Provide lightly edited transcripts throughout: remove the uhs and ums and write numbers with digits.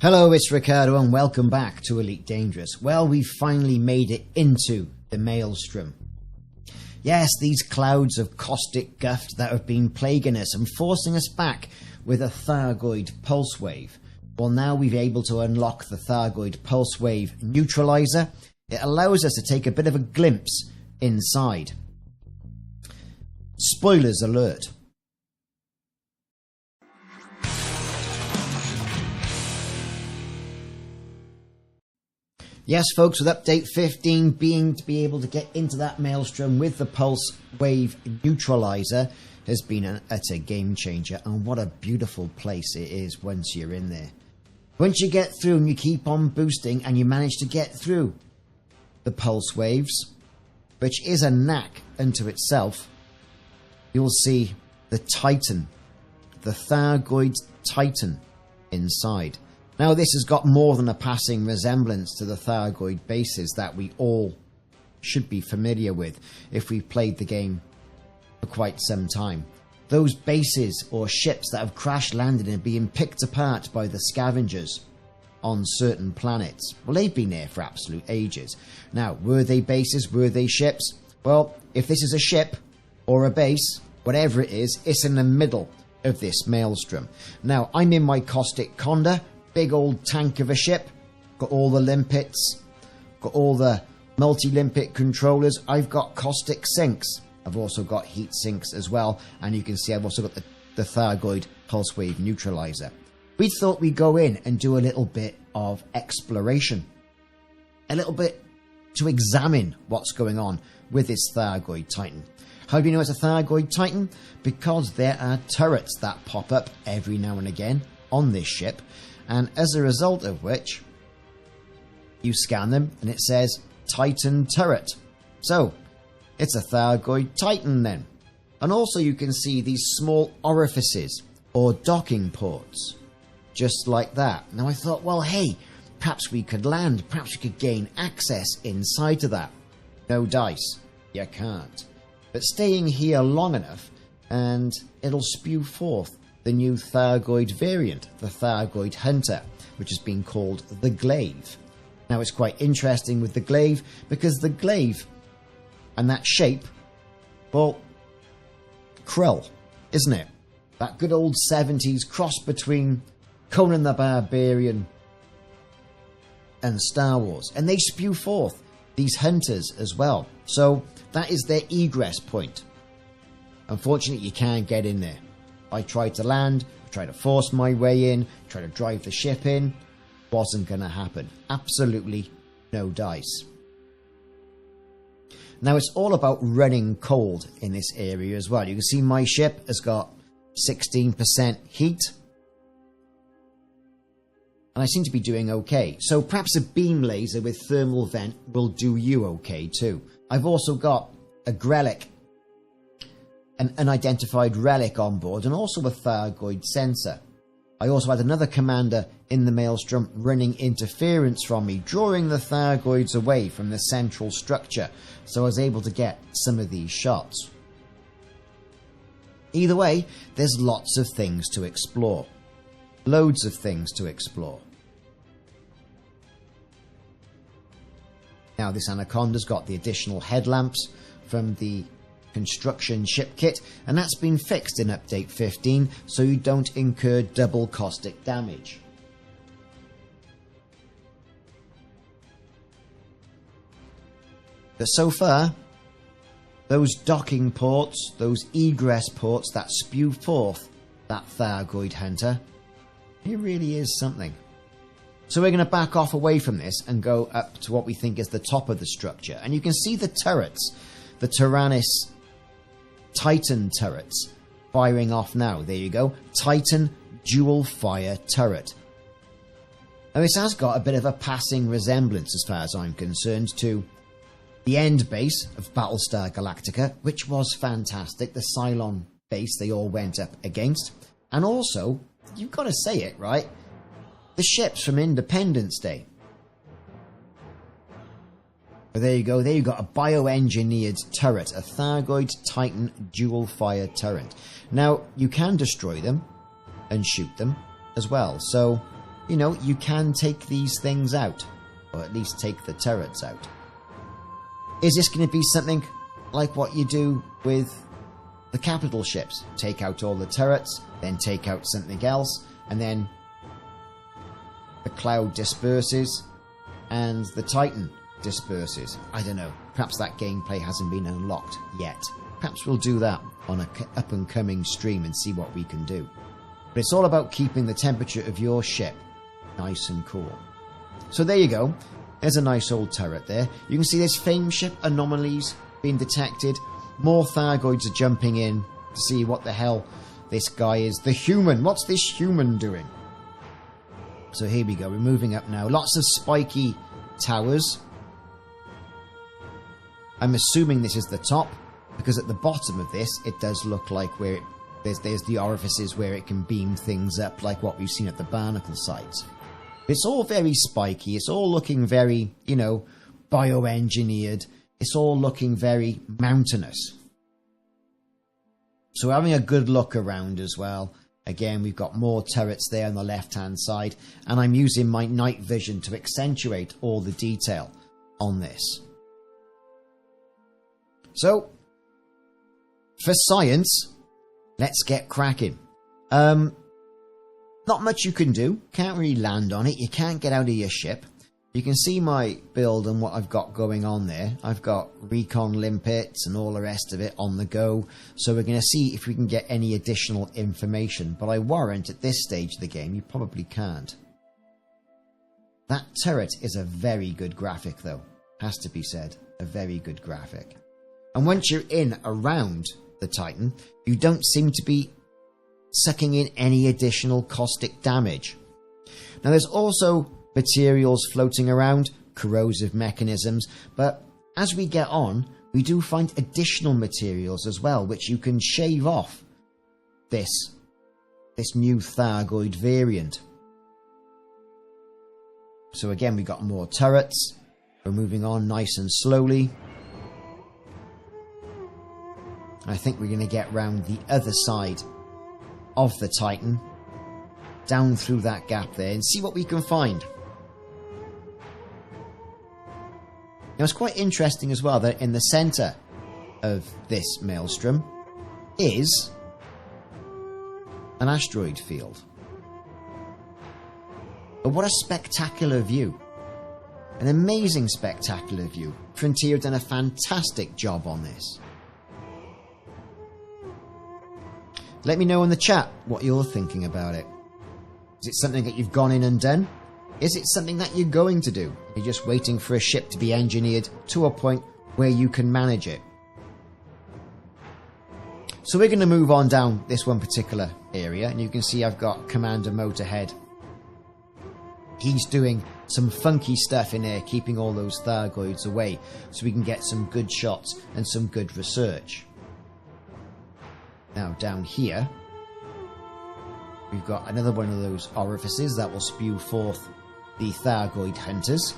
Hello, it's Ricardo and welcome back to Elite Dangerous. Well, we finally made it into the Maelstrom. Yes, these clouds of caustic guff that have been plaguing us and forcing us back with a Thargoid pulse wave. Well, now we've been able to unlock the Thargoid pulse wave neutralizer. It allows us to take a bit of a glimpse inside. Spoilers alert. Yes, folks, with update 15 being to be able to get into that Maelstrom with the pulse wave neutralizer has been an utter game changer, and what a beautiful place it is once you're in there. Once you get through and you keep on boosting and you manage to get through the pulse waves, which is a knack unto itself, you'll see the Titan, the Thargoid Titan inside. Now, this has got more than a passing resemblance to the Thargoid bases that we all should be familiar with if we've played the game for quite some time. Those bases or ships that have crash landed and being picked apart by the scavengers on certain planets. Well, they've been there for absolute ages. Now, were they bases? Were they ships? Well, if this is a ship or a base, whatever it is, it's in the middle of this Maelstrom. Now, I'm in my Caustic Conda. Big old tank of a ship, got all the limpets, got all the multi-limpet controllers. I've got caustic sinks. I've also got heat sinks as well, and you can see I've also got the Thargoid pulse wave neutralizer. We thought we'd go in and do a little bit of exploration, a little bit to examine what's going on with this Thargoid Titan. How do you know it's a Thargoid Titan? Because there are turrets that pop up every now and again on this ship, and as a result of which you scan them and it says Titan turret. So it's a Thargoid Titan then. And also you can see these small orifices or docking ports just like that. Now I thought, well, hey, perhaps we could land, perhaps we could gain access inside to that. No dice, you can't. But staying here long enough and it'll spew forth the new Thargoid variant, the Thargoid Hunter, which has been called the Glaive. Now, it's quite interesting with the Glaive because the Glaive and that shape, well, Krill, isn't it? That good old 70s cross between Conan the Barbarian and Star Wars. And they spew forth these hunters as well. So that is their egress point. Unfortunately, you can't get in there. I tried to land, tried to force my way in, tried to drive the ship in. Wasn't going to happen. Absolutely no dice. Now, it's all about running cold in this area as well. You can see my ship has got 16% heat. And I seem to be doing okay. So perhaps a beam laser with thermal vent will do you okay too. I've also got a Grelic, an unidentified relic on board, and also a Thargoid sensor. I also had another commander in the Maelstrom running interference from me, drawing the Thargoids away from the central structure, so I was able to get some of these shots. Either way, there's lots of things to explore. Loads of things to explore. Now, this Anaconda's got the additional headlamps from the construction ship kit, and that's been fixed in update 15 so you don't incur double caustic damage. But so far, those docking ports, those egress ports that spew forth that Thargoid Hunter, it really is something. So we're going to back off away from this and go up to what we think is the top of the structure, and you can see the turrets, the Tyrannus Titan turrets firing off now. There you go. Titan dual fire turret. Now, this has got a bit of a passing resemblance, as far as I'm concerned, to the end base of Battlestar Galactica, which was fantastic. The Cylon base they all went up against. And also, you've got to say it, right? The ships from Independence Day. But there you go, there you got a bioengineered turret, a Thargoid Titan dual fire turret. Now, you can destroy them and shoot them as well, so you know, you can take these things out. Or at least take the turrets out. Is this going to be something like what you do with the capital ships? Take out all the turrets, then take out something else, and then the cloud disperses and the Titan disperses. I don't know. Perhaps that gameplay hasn't been unlocked yet. Perhaps we'll do that on a up and coming stream and see what we can do. But it's all about keeping the temperature of your ship nice and cool. So there you go. There's a nice old turret there. You can see there's flame ship anomalies being detected. More Thargoids are jumping in to see what the hell this guy is. The human. What's this human doing? So here we go. We're moving up now. Lots of spiky towers. I'm assuming this is the top, because at the bottom of this, it does look like where there's the orifices where it can beam things up, like what we've seen at the barnacle sites. It's all very spiky. It's all looking very, you know, bioengineered. It's all looking very mountainous. So we're having a good look around as well. Again, we've got more turrets there on the left-hand side. And I'm using my night vision to accentuate all the detail on this. So, for science, let's get cracking. Not much you can do. Can't really land on it. You can't get out of your ship. You can see my build and what I've got going on there. I've got recon limpets and all the rest of it on the go. So we're going to see if we can get any additional information. But I warrant at this stage of the game, you probably can't. That turret is a very good graphic though. Has to be said. A very good graphic. And once you're in around the Titan, you don't seem to be sucking in any additional caustic damage. Now there's also materials floating around, corrosive mechanisms, but as we get on, we do find additional materials as well, which you can shave off this new Thargoid variant. So again, we got more turrets. We're moving on nice and slowly. I think we're going to get round the other side of the Titan, down through that gap there, and see what we can find. Now it's quite interesting as well that in the centre of this Maelstrom is an asteroid field. But what a spectacular view. An amazing spectacular view. Frontier have done a fantastic job on this. Let me know in the chat what you're thinking about it. Is it something that you've gone in and done? Is it something that you're going to do? You're just waiting for a ship to be engineered to a point where you can manage it. So we're going to move on down this one particular area, and you can see I've got Commander Motorhead. He's doing some funky stuff in there, keeping all those Thargoids away, so we can get some good shots and some good research. Now down here, we've got another one of those orifices that will spew forth the Thargoid hunters.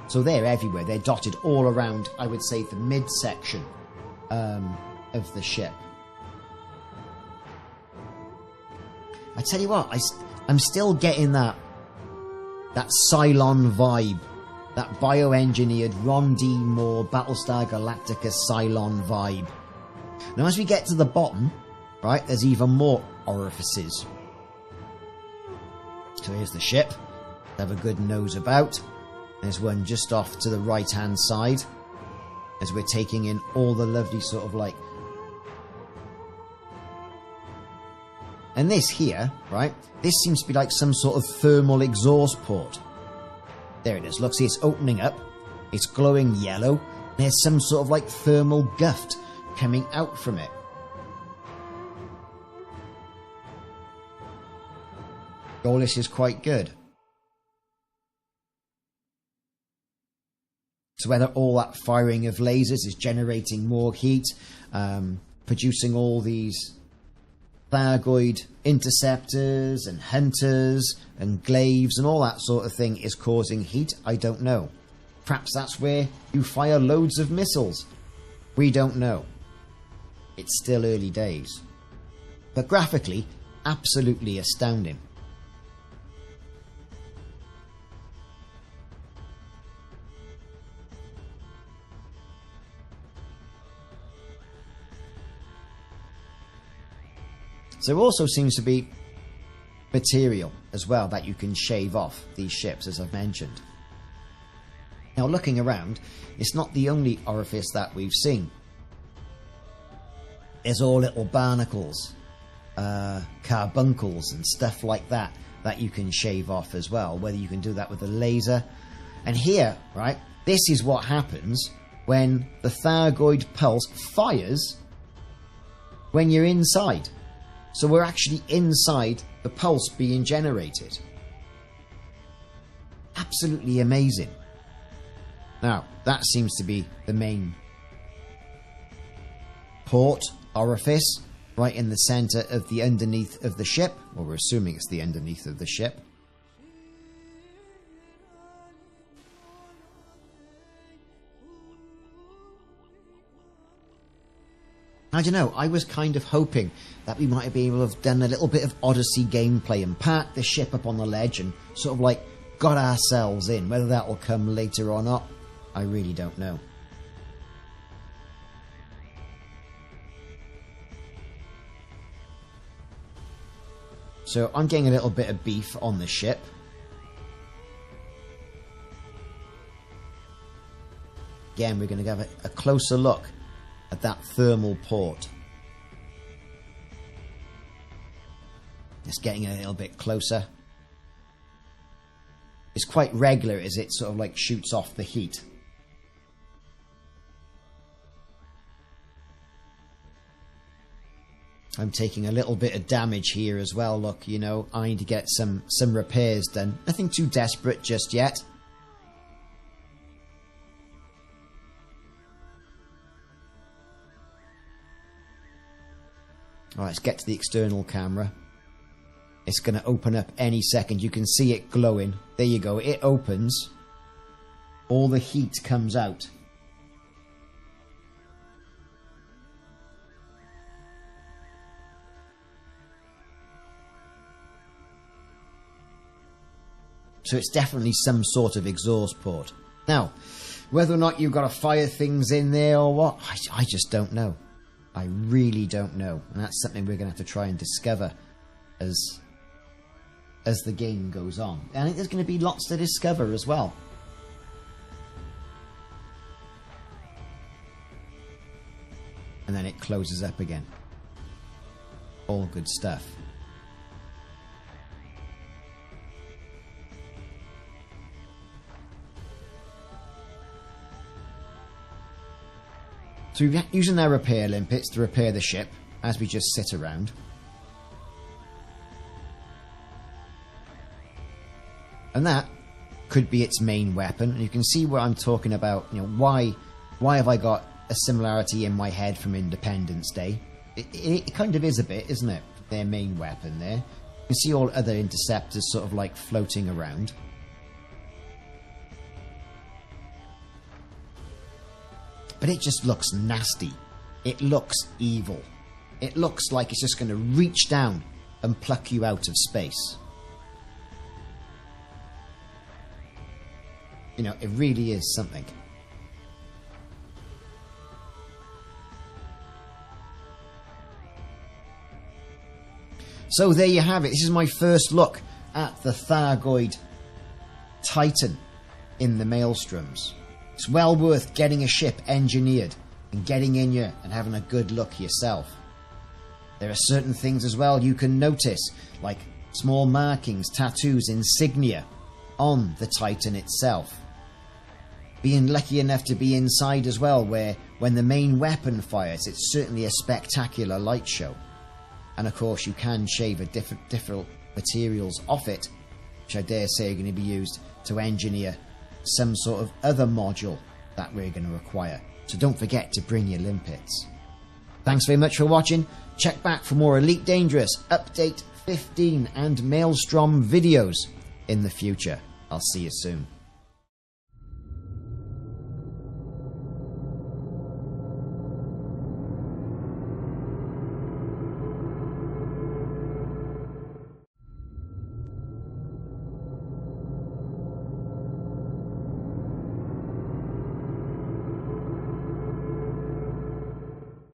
So they're everywhere. They're dotted all around, I would say, the midsection of the ship. I tell you what, I'm still getting that Cylon vibe. That bioengineered Ron D. Moore Battlestar Galactica Cylon vibe. Now as we get to the bottom, right, there's even more orifices. So here's the ship. Have a good nose about. There's one just off to the right hand side as we're taking in all the lovely sort of like. And this here, right, this seems to be like some sort of thermal exhaust port. There it is. Look, see, it's opening up. It's glowing yellow. There's some sort of like thermal guft coming out from it. All this is quite good. So whether all that firing of lasers is generating more heat, producing all these Thargoid interceptors and hunters and glaives and all that sort of thing is causing heat, I don't know. Perhaps that's where you fire loads of missiles. We don't know. It's still early days. But graphically, absolutely astounding. So there also seems to be material as well that you can shave off these ships, as I've mentioned. Now, looking around, it's not the only orifice that we've seen. There's all little barnacles, carbuncles and stuff like that that you can shave off as well, whether you can do that with a laser. And here, right, this is what happens when the Thargoid pulse fires when you're inside. So we're actually inside the pulse being generated. Absolutely amazing. Now, that seems to be the main port orifice, right in the center of the underneath of the ship. Well, we're assuming it's the underneath of the ship. I don't know, I was kind of hoping that we might be able to have done a little bit of Odyssey gameplay and parked the ship up on the ledge and sort of like got ourselves in. Whether that will come later or not, I really don't know. So I'm getting a little bit of beef on the ship. Again, we're going to have a closer look at that thermal port. It's getting a little bit closer. It's quite regular as it sort of like shoots off the heat. I'm taking a little bit of damage here as well. Look, you know, I need to get some repairs done. Nothing too desperate just yet. Alright, let's get to the external camera. It's going to open up any second. You can see it glowing. There you go. It opens. All the heat comes out. So it's definitely some sort of exhaust port. Now, whether or not you've got to fire things in there or what, I just don't know. I really don't know. And that's something we're going to have to try and discover as the game goes on. I think there's going to be lots to discover as well. And then it closes up again. All good stuff. So we're using our repair limpets to repair the ship as we just sit around. And that could be its main weapon. And you can see what I'm talking about. You know, why have I got a similarity in my head from Independence Day? It kind of is a bit, isn't it? Their main weapon there. You can see all other interceptors sort of like floating around. But it just looks nasty. It looks evil. It looks like it's just going to reach down and pluck you out of space. You know, it really is something. So there you have it. This is my first look at the Thargoid Titan in the Maelstroms. It's well worth getting a ship engineered and getting in here and having a good look yourself. There are certain things as well you can notice, like small markings, tattoos, insignia on the Titan itself. Being lucky enough to be inside as well, where when the main weapon fires, it's certainly a spectacular light show. And of course you can shave a different materials off it, which I dare say are going to be used to engineer some sort of other module that we're going to require. So don't forget to bring your limpets. Thanks very much for watching. Check back for more Elite Dangerous, Update 15 and Maelstrom videos in the future. I'll see you soon.